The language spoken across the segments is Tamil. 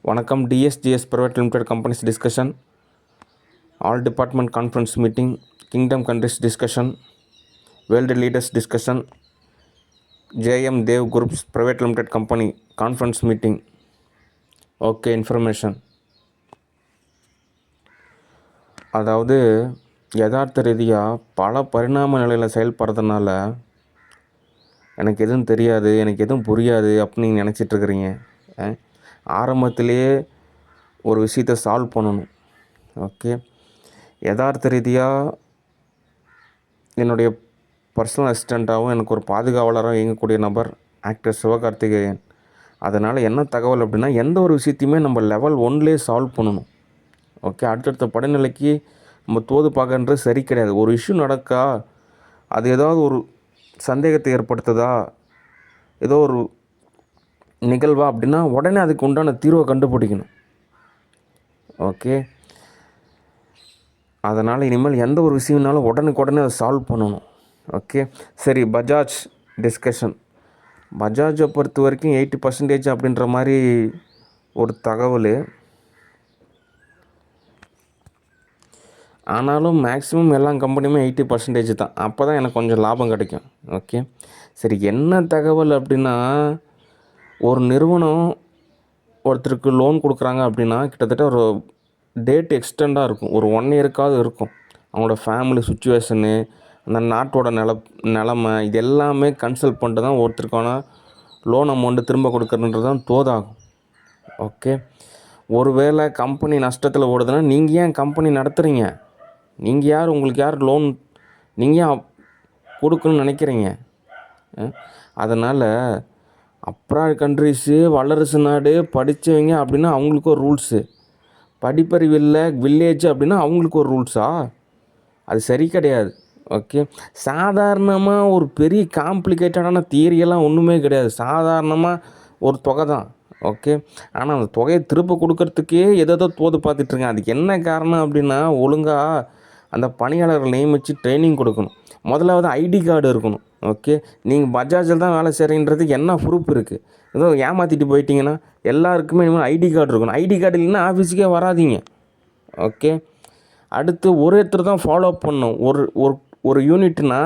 வணக்கம். DSGS private limited companies discussion, all department conference meeting, kingdom countries discussion, world leaders discussion, JM Dev groups private limited company conference meeting. Okay, information. அதாவது யதார்த்த ரீதியாக பல பரிணாம நிலையில் செயல்படுறதுனால எனக்கு எதுவும் தெரியாது, எனக்கு எதுவும் புரியாது அப்படின்னு நீங்கள் நினச்சிட்ருக்குறீங்க. ஆரம்பத்திலேயே ஒரு விஷயத்தை சால்வ் பண்ணணும். ஓகே, யதார்த்த ரீதியாக என்னுடைய பர்சனல் அசிஸ்டண்ட்டாகவும் எனக்கு ஒரு பாதுகாவலராக இயங்கக்கூடிய நபர் ஆக்டர் சிவகார்த்திகேயன். அதனால் என்ன தகவல் அப்படின்னா, எந்த ஒரு விஷயத்தையுமே நம்ம லெவல் 1லேயே சால்வ் பண்ணணும். ஓகே, அடுத்தடுத்த படிநிலைக்கு நம்ம தோது பார்க்கன்றது சரி கிடையாது. ஒரு இஷ்யூ நடக்கா, அது ஏதாவது ஒரு சந்தேகத்தை ஏற்படுத்துதா, ஏதோ ஒரு நிகழ்வா அப்படின்னா உடனே அதுக்கு உண்டான தீர்வை கண்டுபிடிக்கணும். ஓகே, அதனால் இனிமேல் எந்த ஒரு விஷயம்னாலும் உடனுக்குடனே அதை சால்வ் பண்ணணும். ஓகே, சரி. பஜாஜ் டிஸ்கஷன். பஜாஜை பொறுத்த வரைக்கும் 80% அப்படின்ற மாதிரி ஒரு தகவல். ஆனாலும் மேக்ஸிமம் எல்லா கம்பெனியுமே 80% தான். அப்போ தான் எனக்கு கொஞ்சம் லாபம் கிடைக்கும். ஓகே, சரி. என்ன தகவல் அப்படின்னா, ஒரு நிறுவனம் ஒருத்தருக்கு லோன் கொடுக்குறாங்க அப்படின்னா கிட்டத்தட்ட ஒரு டேட் எக்ஸ்டெண்டாக இருக்கும். ஒரு 1 இயருக்காவது இருக்கும். அவங்களோட ஃபேமிலி சுச்சுவேஷனு, அந்த நாட்டோட நிலமை, இது எல்லாமே கன்சல்ட் பண்ணிட்டு தான் ஒருத்தருக்கான லோன் அமௌண்ட்டு திரும்ப கொடுக்குறதுன்றது தான் தோதாகும். ஓகே, ஒருவேளை கம்பெனி நஷ்டத்தில் ஓடுதுன்னா நீங்கள் ஏன் கம்பெனி நடத்துகிறீங்க? நீங்கள் யார்? உங்களுக்கு யார் லோன் நீங்கள் ஏன் கொடுக்கணும்னு நினைக்கிறீங்க? அதனால் அப்ராட் கண்ட்ரிஸு, வல்லரசு நாடு, படித்தவங்க அப்படின்னா அவங்களுக்கு ஒரு ரூல்ஸு, படிப்பறிவு இல்லை வில்லேஜ் அப்படின்னா அவங்களுக்கு ஒரு ரூல்ஸா? அது சரி கிடையாது. ஓகே, சாதாரணமாக ஒரு பெரிய காம்ப்ளிகேட்டடான தியரியெல்லாம் ஒன்றுமே கிடையாது. சாதாரணமாக ஒரு தொகை தான். ஓகே, ஆனால் அந்த தொகையை திருப்ப கொடுக்கறதுக்கே எதோ தோது பார்த்துட்ருக்கேன். அதுக்கு என்ன காரணம் அப்படின்னா, ஒழுங்காக அந்த பணியாளர்கள் நியமித்து ட்ரைனிங் கொடுக்கணும். முதலாவது ஐடி கார்டு இருக்கணும். ஓகே, நீங்கள் பஜாஜில் தான் வேலை செய்கிறீன்றதுக்கு என்ன ப்ரூஃப் இருக்குது? ஏதோ ஏமாற்றிட்டு போயிட்டீங்கன்னா எல்லாருக்குமே இனிமேல் ஐடி கார்டு இருக்கணும். ஐடி கார்டு இல்லைன்னா ஆஃபீஸுக்கே வராதிங்க. ஓகே, அடுத்து ஒருத்தர் தான் ஃபாலோ பண்ணணும். ஒரு யூனிட்னா,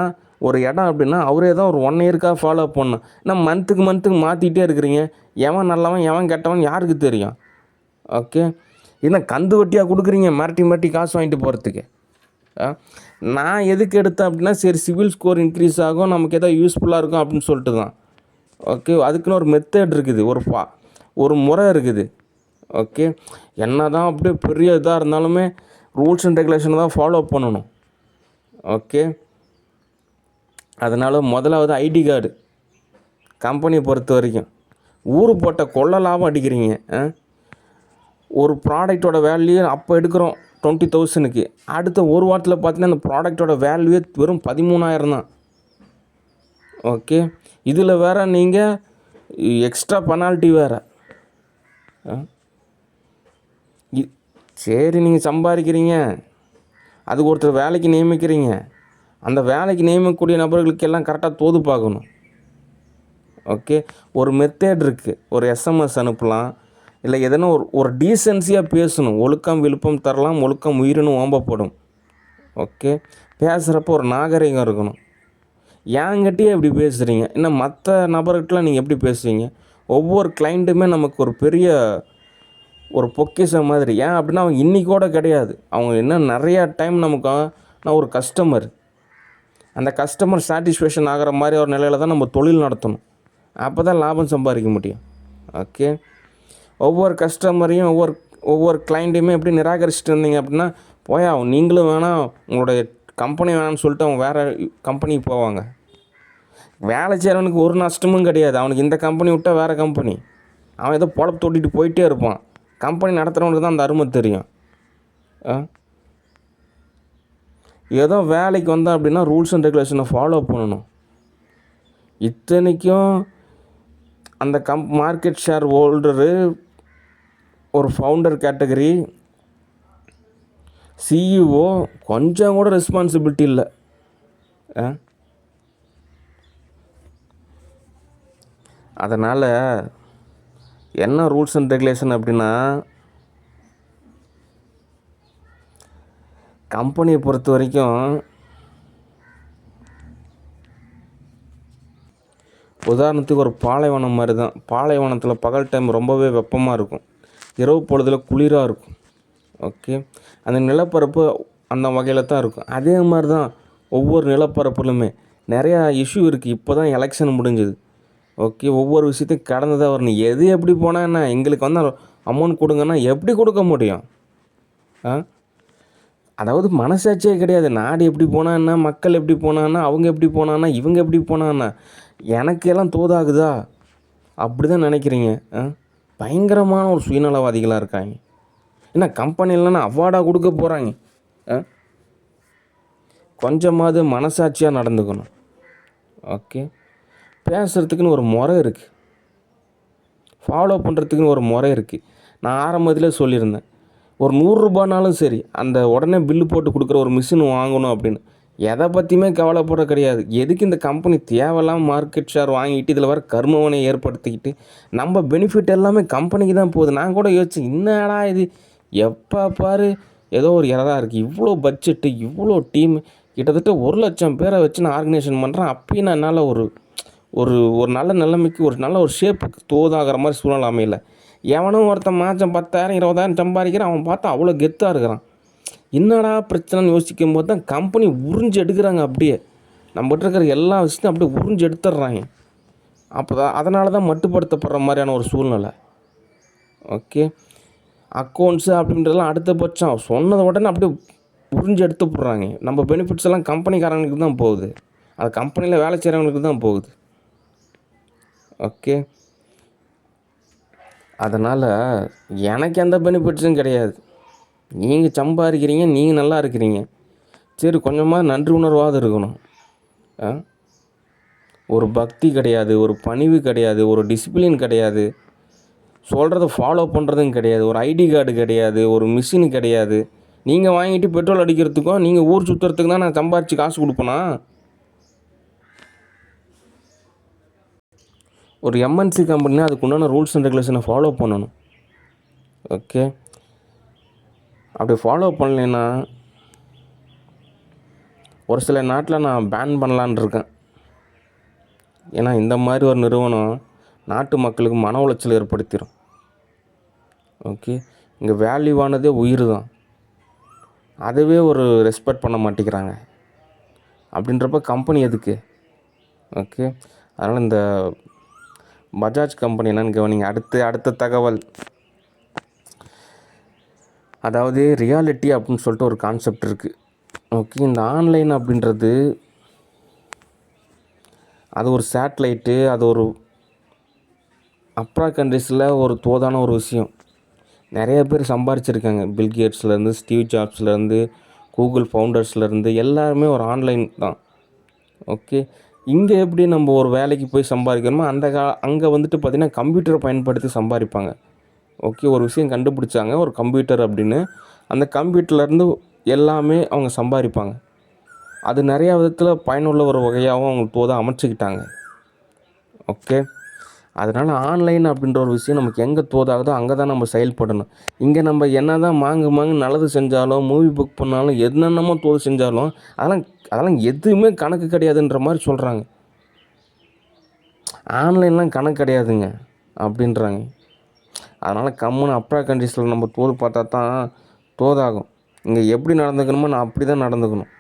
ஒரு இடம் அப்படின்னா அவரே தான் ஒரு 1 இயருக்காக ஃபாலோ பண்ணணும். ஏன்னா மந்த்துக்கு மாற்றிக்கிட்டே இருக்கிறீங்க. எவன் நல்லவன் எவன் கெட்டவன் யாருக்கு தெரியும்? ஓகே, என்ன கந்து வட்டியாக கொடுக்குறீங்க மிரட்டி காசு வாங்கிட்டு போகிறதுக்கு? நான் எதுக்கு எடுத்தேன் அப்படின்னா, சரி சிவில் ஸ்கோர் இன்க்ரீஸ் ஆகும், நமக்கு எதாவது யூஸ்ஃபுல்லாக இருக்கும் அப்படின்னு சொல்லிட்டு தான். ஓகே, அதுக்குன்னு ஒரு மெத்தட் இருக்குது, ஒரு முறை இருக்குது. ஓகே, என்ன தான் அப்படியே பெரிய இதாக இருந்தாலுமே ரூல்ஸ் அண்ட் ரெகுலேஷனை தான் ஃபாலோ பண்ணணும். ஓகே, அதனால் முதலாவது ஐடி கார்டு. கம்பெனியை பொறுத்த வரைக்கும் ஊர் போட்ட கொள்ள லாபம் அடிக்கிறீங்க. ஒரு ப்ராடக்டோட வேல்யூ அப்போ எடுக்கிறோம் 20,000க்கு, அடுத்த ஒரு வாரத்தில் பார்த்தீங்கன்னா அந்த ப்ராடக்டோட வேல்யூவே வெறும் 13,000 தான். ஓகே, இதில் வேறு நீங்கள் எக்ஸ்ட்ரா பெனால்ட்டி வேறு. சரி, நீங்கள் சம்பாதிக்கிறீங்க, அதுக்கு ஒருத்தர் வேலைக்கு நியமிக்கிறீங்க, அந்த வேலைக்கு நியமிக்கக்கூடிய நபர்களுக்கு எல்லாம் கரெக்டாக தோது பார்க்கணும். ஓகே, ஒரு மெத்தட் இருக்குது. ஒரு எஸ்எம்எஸ் அனுப்பலாம், இல்லை எதனா ஒரு டீசென்சியாக பேசணும். ஒழுக்கம் விழுப்பம் தரலாம், ஒழுக்கம் உயிரினு ஓம்பப்படும். ஓகே, பேசுகிறப்போ ஒரு நாகரிகம் இருக்கணும். ஏங்கிட்டே எப்படி பேசுகிறீங்க? இன்னும் மற்ற நபர்கிட்டலாம் நீங்கள் எப்படி பேசுவீங்க? ஒவ்வொரு கிளைண்ட்டுமே நமக்கு ஒரு பெரிய ஒரு பொக்கிஷம் மாதிரி. ஏன் அப்படின்னா அவங்க இன்றைக்கூட கிடையாது, அவங்க இன்னும் நிறையா டைம் நமக்கு நான் ஒரு கஸ்டமர். அந்த கஸ்டமர் சாட்டிஸ்ஃபேக்ஷன் ஆகிற மாதிரி ஒரு நிலையில் தான் நம்ம தொழில் நடத்தணும். அப்போ தான் லாபம் சம்பாதிக்க முடியும். ஓகே, ஒவ்வொரு கஸ்டமரையும் ஒவ்வொரு கிளைண்ட்டையுமே எப்படி நிராகரிச்சுட்டு இருந்தீங்க அப்படின்னா, நீங்களும் வேணாம், உங்களுடைய கம்பெனி வேணாம்னு சொல்லிட்டு அவங்க வேறு கம்பெனிக்கு போவாங்க. வேலை செய்கிறவனுக்கு ஒரு நஷ்டமும் கிடையாது. அவனுக்கு இந்த கம்பெனி விட்டால் வேறு கம்பெனி, அவன் ஏதோ பொழப்பு தொட்டிட்டு போயிட்டே இருப்பான். கம்பெனி நடத்துகிறவனுக்கு தான் அந்த அருமை தெரியும். ஏதோ வேலைக்கு வந்தால் அப்படின்னா ரூல்ஸ் அண்ட் ரெகுலேஷனை ஃபாலோ பண்ணணும். இத்தனைக்கும் அந்த மார்க்கெட் ஷேர் ஹோல்டரு, ஒரு ஃபவுண்டர் கேட்டகரி, சிஇஓ கொஞ்சம் கூட ரெஸ்பான்சிபிலிட்டி இல்லை. அதனால் என்ன ரூல்ஸ் அண்ட் ரெகுலேஷன் அப்படின்னா, கம்பெனியை பொறுத்த வரைக்கும் உதாரணத்துக்கு ஒரு பாலைவனம் மாதிரி தான். பாலைவனத்தில் பகல் டைம் ரொம்பவே வெப்பமாக இருக்கும், இரவு பொழுதில் குளிராக இருக்கும். ஓகே, அந்த நிலப்பரப்பு அந்த வகையில் தான் இருக்கும். அதே மாதிரி தான் ஒவ்வொரு நிலப்பரப்புலுமே நிறையா இஷ்யூ இருக்குது. இப்போ தான் எலெக்ஷன் முடிஞ்சுது. ஓகே, ஒவ்வொரு விஷயத்தையும் கடந்து தான் வரணும். எது எப்படி போனால் என்ன, எங்களுக்கு வந்து அமௌண்ட் கொடுங்கன்னா எப்படி கொடுக்க முடியும்? அதாவது மனசாட்சியே கிடையாது. நாடு எப்படி போனான்னா, மக்கள் எப்படி போனான்னா, அவங்க எப்படி போனான்னா, இவங்க எப்படி போனான்னா, எனக்கு எல்லாம் தோதாகுதா? அப்படி தான் நினைக்கிறீங்க. பயங்கரமான ஒரு சுயநலவாதிகளாக இருக்காங்க. ஏன்னா கம்பெனிலன்னா அவார்டாக கொடுக்க போகிறாங்க. கொஞ்சமாவது மனசாட்சியாக நடந்துக்கணும். ஓகே, பேசுகிறதுக்குன்னு ஒரு முறை இருக்குது, ஃபாலோ பண்ணுறதுக்குன்னு ஒரு முறை இருக்குது. நான் ஆரம்பத்தில் சொல்லியிருந்தேன், ஒரு 100 ரூபானாலும் சரி அந்த உடனே பில்லு போட்டு கொடுக்குற ஒரு மிஷின் வாங்கணும் அப்படின்னு. எதை பற்றியுமே கவலைப்பட கிடையாது. எதுக்கு இந்த கம்பெனி தேவையில்லாமல் மார்க்கெட் ஷேர் வாங்கிட்டு இதில் வர கர்மவனை ஏற்படுத்திக்கிட்டு நம்ம பெனிஃபிட் எல்லாமே கம்பெனிக்கு தான் போகுது. நான் கூட யோசிச்சேன், என்னடா இது எப்போ பாரு ஏதோ ஒரு இறதாக இருக்குது, இவ்வளோ பட்ஜெட்டு, இவ்வளோ டீம், கிட்டத்தட்ட 1,00,000 பேரை வச்சு நான் ஆர்கனைசேஷன் பண்ணுறேன். அப்பயும் நான் என்னால் ஒரு ஒரு ஒரு நல்ல நிலைமைக்கு ஒரு நல்ல ஒரு ஷேப்புக்கு தோதாகிற மாதிரி சூழ்நிலை அமையல. எவனும் ஒருத்தன் மாதம் 10,000 20,000 சம்பாதிக்கிறான், அவன் பார்த்தா அவ்வளோ கெத்தாக இருக்கிறான். என்னடா பிரச்சனைன்னு யோசிக்கும் போது தான் கம்பெனி உறிஞ்சு எடுக்கிறாங்க. அப்படியே நம்மகிட்ட இருக்கிற எல்லா விஷயத்தையும் அப்படியே உறிஞ்சு எடுத்துடுறாங்க. அப்போ தான் அதனால தான் மட்டுப்படுத்தப்படுற மாதிரியான ஒரு சூழ்நிலை. ஓகே, அக்கௌண்ட்ஸு அப்படின்றதெல்லாம் அடுத்தபட்சம் சொன்னதை உடனே அப்படியே உறிஞ்சு எடுத்து போடுறாங்க. நம்ம பெனிஃபிட்ஸ் எல்லாம் கம்பெனிக்காரங்களுக்கு தான் போகுது, அது கம்பெனியில் வேலை செய்கிறவங்களுக்கு தான் போகுது. ஓகே, அதனால் எனக்கு எந்த பெனிஃபிட்ஸும் கிடையாது. நீங்கள் சம்பாதிக்கிறீங்க, நீங்கள் நல்லா இருக்கிறீங்க, சரி கொஞ்சமாக நன்றி உணர்வாவது இருக்கணும். ஒரு பக்தி கிடையாது, ஒரு பணிவு கிடையாது, ஒரு டிசிப்ளின் கிடையாது, சொல்கிறத ஃபாலோ பண்ணுறதும் கிடையாது, ஒரு ஐடி கார்டு கிடையாது, ஒரு மிஷின் கிடையாது. நீங்கள் வாங்கிட்டு பெட்ரோல் அடிக்கிறதுக்கும் நீங்கள் ஊர் சுற்றுறதுக்கு தான் நான் சம்பாரித்து காசு கொடுப்பேனா? ஒரு எம்என்சி கம்பெனினா அதுக்குண்டான ரூல்ஸ் அண்ட் ரெகுலேஷனை ஃபாலோ பண்ணணும். ஓகே, அப்படி ஃபாலோ பண்ணலைன்னா ஒரு சில நாட்டில் நான் பேன் பண்ணலான் இருக்கேன். ஏன்னா இந்த மாதிரி ஒரு நிறுவனம் நாட்டு மக்களுக்கு மன உளைச்சல் ஏற்படுத்திடும். ஓகே, இங்கே வேல்யூவானதே உயிர் தான், அதுவே ஒரு ரெஸ்பெக்ட் பண்ண மாட்டேங்கிறாங்க. அப்படின்றப்ப கம்பெனி எதுக்கு? ஓகே, அதனால் இந்த பஜாஜ் கம்பெனி என்னன்னு கவனிங்க. அடுத்த தகவல், அதாவது ரியாலிட்டி அப்படின்னு சொல்லிட்டு ஒரு கான்செப்ட் இருக்குது. ஓகே, இந்த ஆன்லைன் அப்படின்றது அது ஒரு சேட்டலைட்டு, அது ஒரு அப்ரா கண்ட்ரீஸில் ஒரு தோதான ஒரு விஷயம். நிறைய பேர் சம்பாரிச்சிருக்காங்க. பில்கேட்ஸ்லேருந்து, ஸ்டீவ் ஜாப்ஸ்லேருந்து, கூகுள் ஃபவுண்டர்ஸ்லேருந்து எல்லாருமே ஒரு ஆன்லைன் தான். ஓகே, இங்கே எப்படி நம்ம ஒரு வேலைக்கு போய் சம்பாதிக்கணுமோ அங்கே வந்துட்டு பார்த்திங்கன்னா கம்ப்யூட்டரை பயன்படுத்தி சம்பாதிப்பாங்க. ஓகே, ஒரு விஷயம் கண்டுபிடிச்சாங்க, ஒரு கம்ப்யூட்டர் அப்படின்னு, அந்த கம்ப்யூட்டர்லேருந்து எல்லாமே அவங்க சம்பாதிப்பாங்க. அது நிறையா விதத்தில் பயனுள்ள ஒரு வகையாகவும் அவங்க தோதாக அமைச்சிக்கிட்டாங்க. ஓகே, அதனால் ஆன்லைன் அப்படின்ற ஒரு விஷயம் நமக்கு எங்கே தோதாகுதோ அங்கே தான் நம்ம செயல்படணும். இங்கே நம்ம என்ன தான் மாங்கு நல்லது செஞ்சாலும், மூவி புக் பண்ணாலும், என்னென்னமோ தோது செஞ்சாலும் அதெல்லாம் எதுவுமே கணக்கு கிடையாதுன்ற மாதிரி சொல்கிறாங்க. ஆன்லைன்லாம் கணக்கு கிடையாதுங்க அப்படின்றாங்க. அதனால் கம்முன்னு அப்ரா கண்ட்ரீஸில் நம்ம தோது பார்த்தா தான் தோதாகும். இங்கே எப்படி நடந்துக்கணுமோ நான் அப்படி தான் நடந்துக்கணும்.